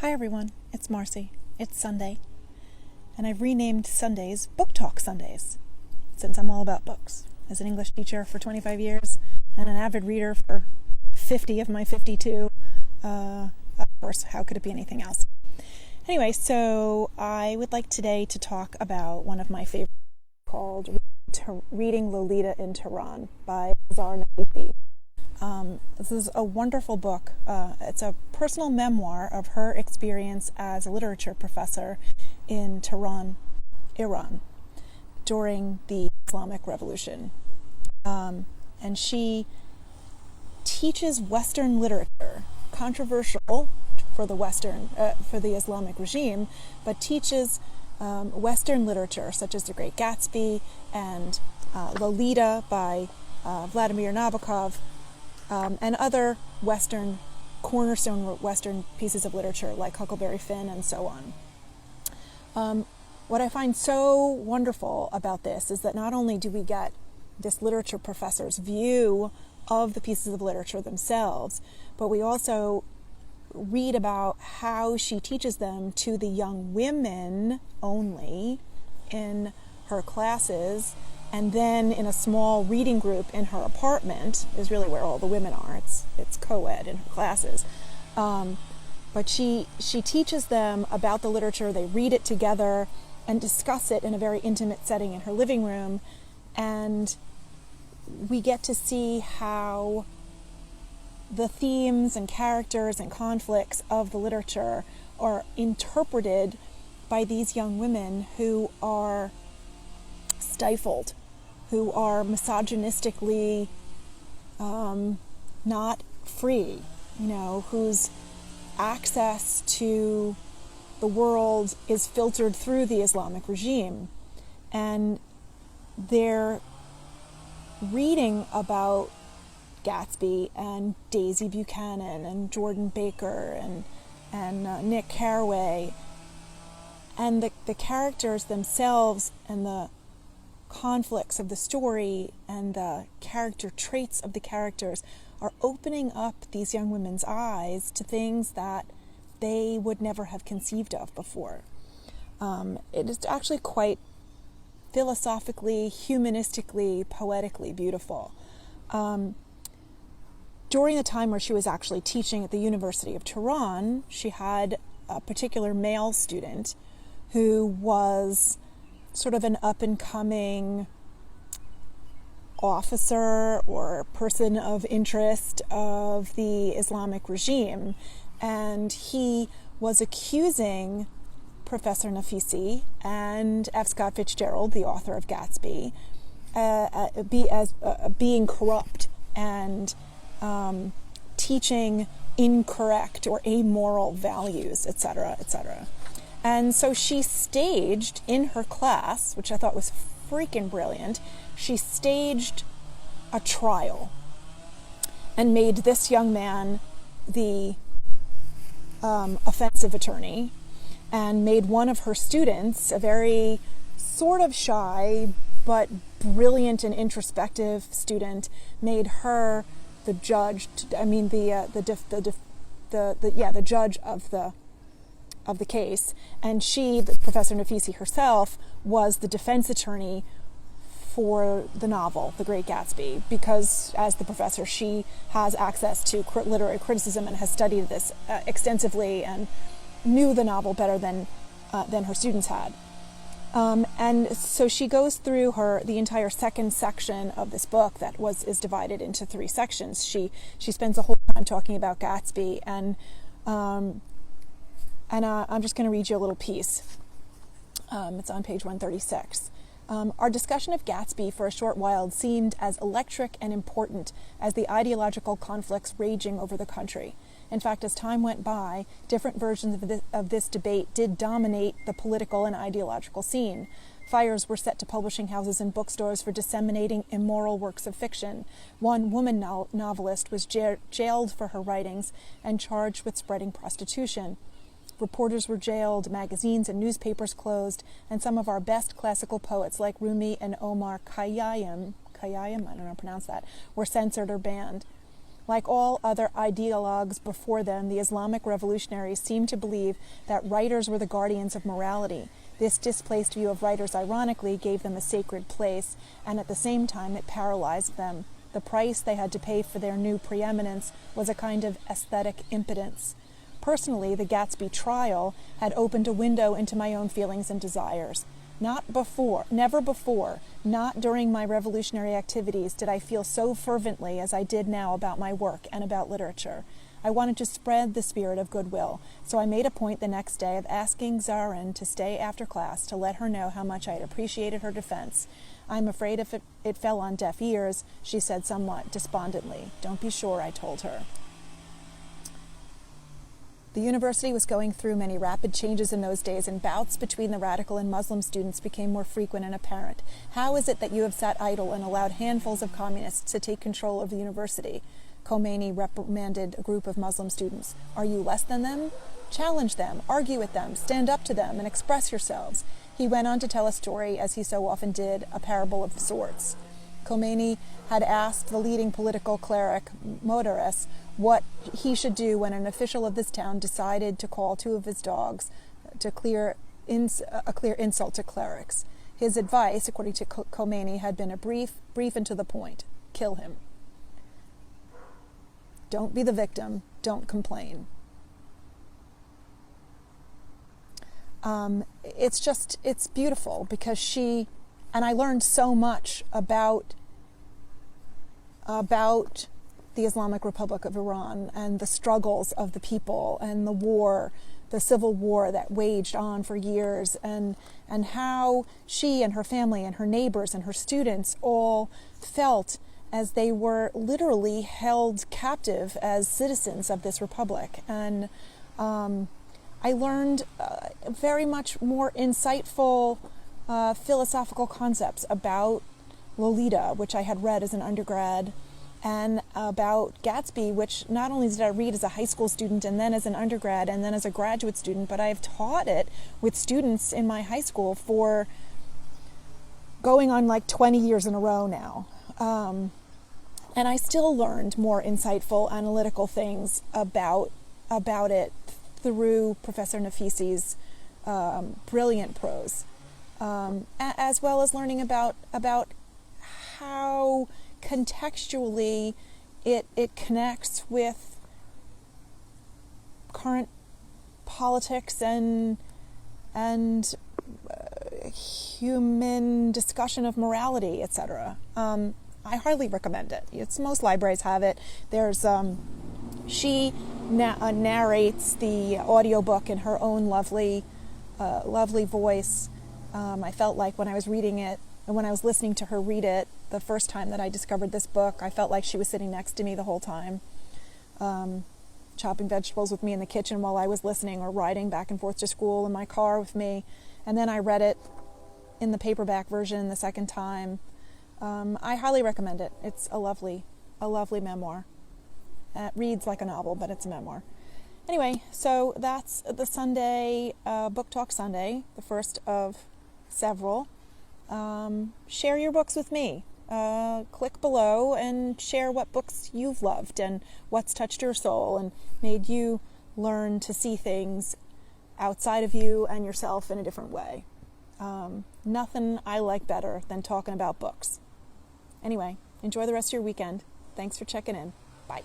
Hi everyone, it's Marcy. It's Sunday, and I've renamed Sundays Book Talk Sundays, since I'm all about books. As an English teacher for 25 years, and an avid reader for 50 of my 52, of course, how could it be anything else? Anyway, so I would like today to talk about one of my favorites called Reading Lolita in Tehran by Azar Nafisi. This is a wonderful book. It's a personal memoir of her experience as a literature professor in Tehran, Iran, during the Islamic Revolution. And she teaches Western literature, controversial for the Islamic regime, but teaches Western literature such as The Great Gatsby and Lolita by Vladimir Nabokov, and other cornerstone Western pieces of literature like Huckleberry Finn and so on. What I find so wonderful about this is that not only do we get this literature professor's view of the pieces of literature themselves, but we also read about how she teaches them to the young women only in her classes, and then in a small reading group in her apartment is really where all the women are. It's co-ed in her classes. But she teaches them about the literature. They read it together and discuss it in a very intimate setting in her living room. And we get to see how the themes and characters and conflicts of the literature are interpreted by these young women who are stifled, who are misogynistically not free, whose access to the world is filtered through the Islamic regime. And they're reading about Gatsby and Daisy Buchanan and Jordan Baker and Nick Carraway, and the characters themselves and the conflicts of the story and the character traits of the characters are opening up these young women's eyes to things that they would never have conceived of before. It is actually quite philosophically, humanistically, poetically beautiful. During the time where she was actually teaching at the University of Tehran, she had a particular male student who was sort of an up-and-coming officer or person of interest of the Islamic regime. And he was accusing Professor Nafisi and F. Scott Fitzgerald, the author of Gatsby, being corrupt and teaching incorrect or amoral values, etc., etc. And so she staged in her class, which I thought was freaking brilliant, she staged a trial and made this young man the offensive attorney, and made one of her students, a very sort of shy but brilliant and introspective student, made her the judge. The judge of the case, and she, Professor Nafisi herself, was the defense attorney for the novel, The Great Gatsby, because as the professor, she has access to literary criticism and has studied this extensively and knew the novel better than her students had. And so she goes through the entire second section of this book that is divided into 3 sections. She spends the whole time talking about Gatsby, and I'm just going to read you a little piece. It's on page 136. Our discussion of Gatsby for a short while seemed as electric and important as the ideological conflicts raging over the country. In fact, as time went by, different versions of this debate did dominate the political and ideological scene. Fires were set to publishing houses and bookstores for disseminating immoral works of fiction. One woman novelist was jailed for her writings and charged with spreading prostitution. Reporters were jailed, magazines and newspapers closed, and some of our best classical poets like Rumi and Omar Khayyam, I don't know how to pronounce that, were censored or banned. Like all other ideologues before them, the Islamic revolutionaries seemed to believe that writers were the guardians of morality. This displaced view of writers, ironically, gave them a sacred place, and at the same time it paralyzed them. The price they had to pay for their new preeminence was a kind of aesthetic impotence. Personally, the Gatsby trial had opened a window into my own feelings and desires. Never before, not during my revolutionary activities, did I feel so fervently as I did now about my work and about literature. I wanted to spread the spirit of goodwill, so I made a point the next day of asking Zarin to stay after class to let her know how much I had appreciated her defense. I'm afraid if it fell on deaf ears, she said somewhat despondently. Don't be sure, I told her. The university was going through many rapid changes in those days, and bouts between the radical and Muslim students became more frequent and apparent. How is it that you have sat idle and allowed handfuls of communists to take control of the university? Khomeini reprimanded a group of Muslim students. Are you less than them? Challenge them, argue with them, stand up to them, and express yourselves. He went on to tell a story, as he so often did, a parable of sorts. Khomeini had asked the leading political cleric, Modares, what he should do when an official of this town decided to call two of his dogs to a clear insult to clerics. His advice, according to Khomeini, had been a brief and to the point. Kill him. Don't be the victim. Don't complain. It's beautiful because and I learned so much about the Islamic Republic of Iran and the struggles of the people and the civil war that waged on for years, and how she and her family and her neighbors and her students all felt as they were literally held captive as citizens of this republic. And I learned very much more insightful philosophical concepts about Lolita, which I had read as an undergrad, and about Gatsby, which not only did I read as a high school student and then as an undergrad and then as a graduate student, but I've taught it with students in my high school for going on like 20 years in a row now. And I still learned more insightful analytical things about it through Professor Nafisi's brilliant prose, as well as learning about how contextually it connects with current politics and human discussion of morality, etc. I highly recommend it. Most libraries have it. There's she narrates the audiobook in her own lovely voice. I felt like when I was reading it and when I was listening to her read it the first time that I discovered this book, I felt like she was sitting next to me the whole time, chopping vegetables with me in the kitchen while I was listening, or riding back and forth to school in my car with me. And then I read it in the paperback version the second time. I highly recommend it. It's a lovely memoir. It reads like a novel, but it's a memoir. Anyway, so that's the Sunday, Book Talk Sunday, the first of several. Share your books with me. Click below and share what books you've loved and what's touched your soul and made you learn to see things outside of you and yourself in a different way. Nothing I like better than talking about books. Anyway, enjoy the rest of your weekend. Thanks for checking in. Bye.